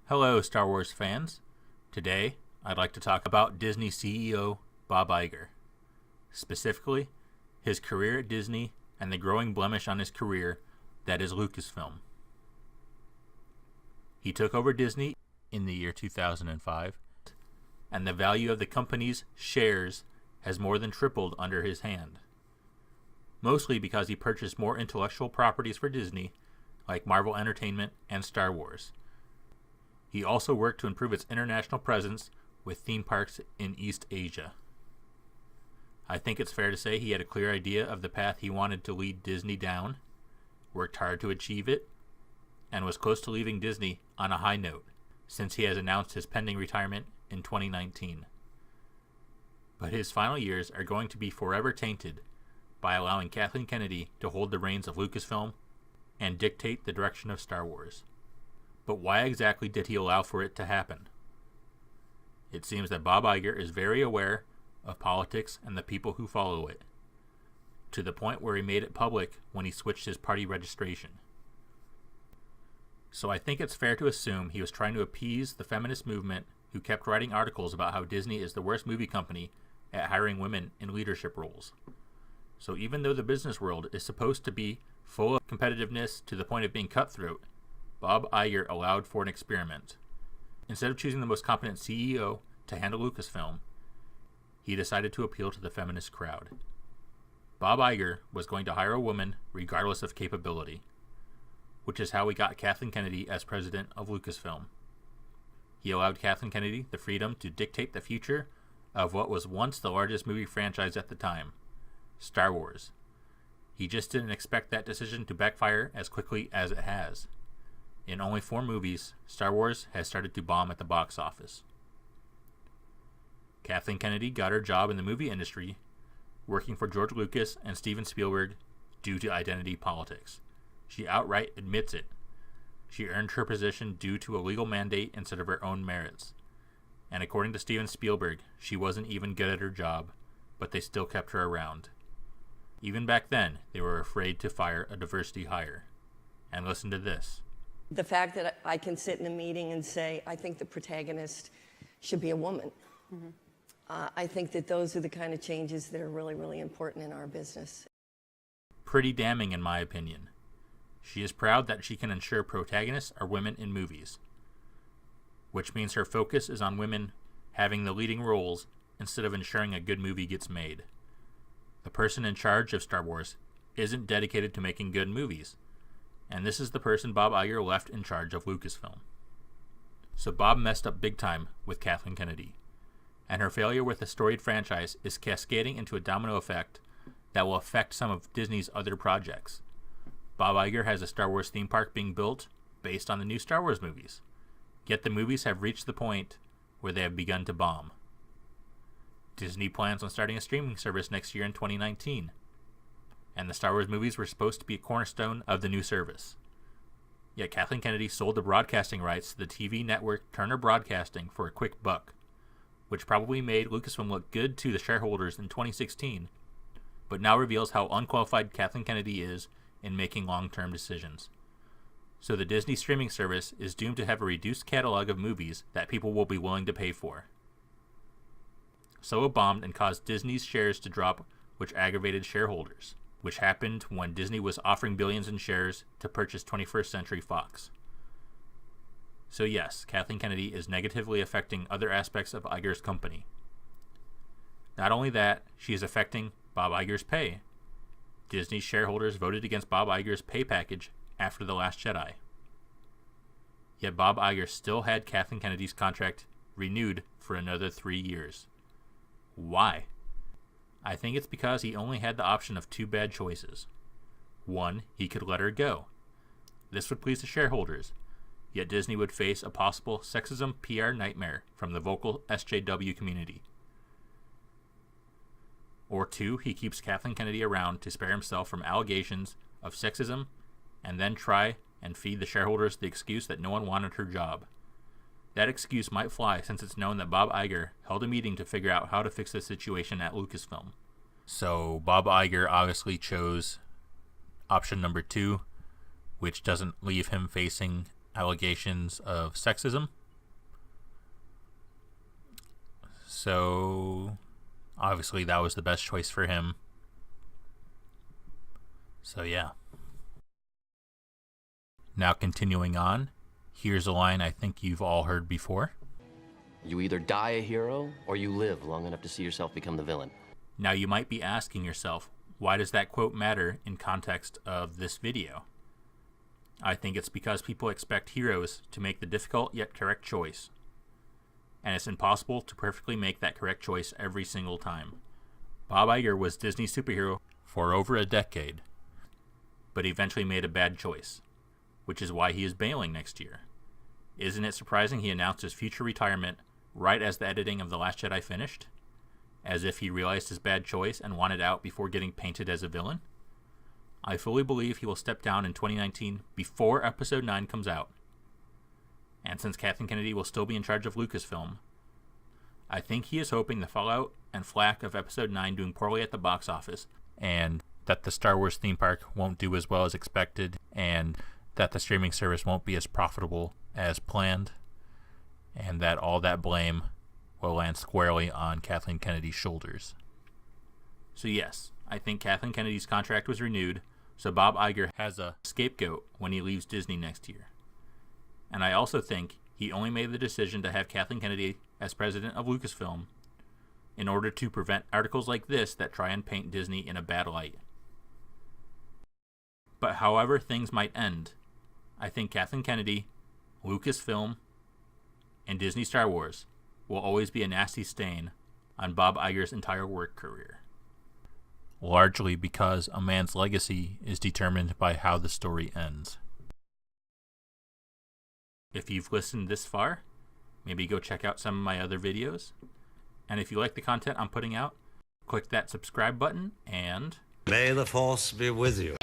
Hello, Star Wars fans. Today, I'd like to talk about Disney CEO Bob Iger. Specifically, his career at Disney and the growing blemish on his career that is Lucasfilm. He took over Disney in the year 2005, and the value of the company's shares has more than tripled under his hand. Mostly because he purchased more intellectual properties for Disney, like Marvel Entertainment and Star Wars. He also worked to improve its international presence with theme parks in East Asia. I think it's fair to say he had a clear idea of the path he wanted to lead Disney down, worked hard to achieve it, and was close to leaving Disney on a high note, since he has announced his pending retirement in 2019. But his final years are going to be forever tainted by allowing Kathleen Kennedy to hold the reins of Lucasfilm and dictate the direction of Star Wars. But why exactly did he allow for it to happen? It seems that Bob Iger is very aware of politics and the people who follow it, to the point where he made it public when he switched his party registration. So I think it's fair to assume he was trying to appease the feminist movement who kept writing articles about how Disney is the worst movie company at hiring women in leadership roles. So even though the business world is supposed to be full of competitiveness to the point of being cutthroat, Bob Iger allowed for an experiment. Instead of choosing the most competent CEO to handle Lucasfilm, he decided to appeal to the feminist crowd. Bob Iger was going to hire a woman regardless of capability, which is how we got Kathleen Kennedy as president of Lucasfilm. He allowed Kathleen Kennedy the freedom to dictate the future of what was once the largest movie franchise at the time, Star Wars. He just didn't expect that decision to backfire as quickly as it has. In only 4 movies, Star Wars has started to bomb at the box office. Kathleen Kennedy got her job in the movie industry working for George Lucas and Steven Spielberg due to identity politics. She outright admits it. She earned her position due to a legal mandate instead of her own merits. And according to Steven Spielberg, she wasn't even good at her job, but they still kept her around. Even back then, they were afraid to fire a diversity hire. And listen to this. The fact that I can sit in a meeting and say, I think the protagonist should be a woman. Mm-hmm. I think that those are the kind of changes that are really, really important in our business. Pretty damning in my opinion. She is proud that she can ensure protagonists are women in movies, which means her focus is on women having the leading roles instead of ensuring a good movie gets made. The person in charge of Star Wars isn't dedicated to making good movies. And this is the person Bob Iger left in charge of Lucasfilm. So Bob messed up big time with Kathleen Kennedy. And her failure with the storied franchise is cascading into a domino effect that will affect some of Disney's other projects. Bob Iger has a Star Wars theme park being built based on the new Star Wars movies. Yet the movies have reached the point where they have begun to bomb. Disney plans on starting a streaming service next year in 2019. And the Star Wars movies were supposed to be a cornerstone of the new service. Yet Kathleen Kennedy sold the broadcasting rights to the TV network Turner Broadcasting for a quick buck, which probably made Lucasfilm look good to the shareholders in 2016, but now reveals how unqualified Kathleen Kennedy is in making long-term decisions. So the Disney streaming service is doomed to have a reduced catalog of movies that people will be willing to pay for. So it bombed and caused Disney's shares to drop, which aggravated shareholders, which happened when Disney was offering billions in shares to purchase 21st Century Fox. So yes, Kathleen Kennedy is negatively affecting other aspects of Iger's company. Not only that, she is affecting Bob Iger's pay. Disney shareholders voted against Bob Iger's pay package after The Last Jedi. Yet Bob Iger still had Kathleen Kennedy's contract renewed for another 3 years. Why? I think it's because he only had the option of 2 bad choices. 1, he could let her go. This would please the shareholders, yet Disney would face a possible sexism PR nightmare from the vocal SJW community. Or 2, he keeps Kathleen Kennedy around to spare himself from allegations of sexism and then try and feed the shareholders the excuse that no one wanted her job. That excuse might fly since it's known that Bob Iger held a meeting to figure out how to fix the situation at Lucasfilm. So Bob Iger obviously chose option number 2, which doesn't leave him facing allegations of sexism. So obviously that was the best choice for him. So yeah. Now continuing on, here's a line I think you've all heard before. You either die a hero, or you live long enough to see yourself become the villain. Now you might be asking yourself, why does that quote matter in context of this video? I think it's because people expect heroes to make the difficult yet correct choice. And it's impossible to perfectly make that correct choice every single time. Bob Iger was Disney's superhero for over a decade, but he eventually made a bad choice, which is why he is bailing next year. Isn't it surprising he announced his future retirement right as the editing of The Last Jedi finished? As if he realized his bad choice and wanted out before getting painted as a villain? I fully believe he will step down in 2019 before Episode 9 comes out. And since Kathleen Kennedy will still be in charge of Lucasfilm, I think he is hoping the fallout and flack of Episode 9 doing poorly at the box office, and that the Star Wars theme park won't do as well as expected, and that the streaming service won't be as profitable as planned, and that all that blame will land squarely on Kathleen Kennedy's shoulders. So yes, I think Kathleen Kennedy's contract was renewed, so Bob Iger has a scapegoat when he leaves Disney next year. And I also think he only made the decision to have Kathleen Kennedy as president of Lucasfilm in order to prevent articles like this that try and paint Disney in a bad light. But however things might end, I think Kathleen Kennedy, Lucasfilm, and Disney Star Wars will always be a nasty stain on Bob Iger's entire work career. Largely because a man's legacy is determined by how the story ends. If you've listened this far, maybe go check out some of my other videos. And if you like the content I'm putting out, click that subscribe button and... May the Force be with you.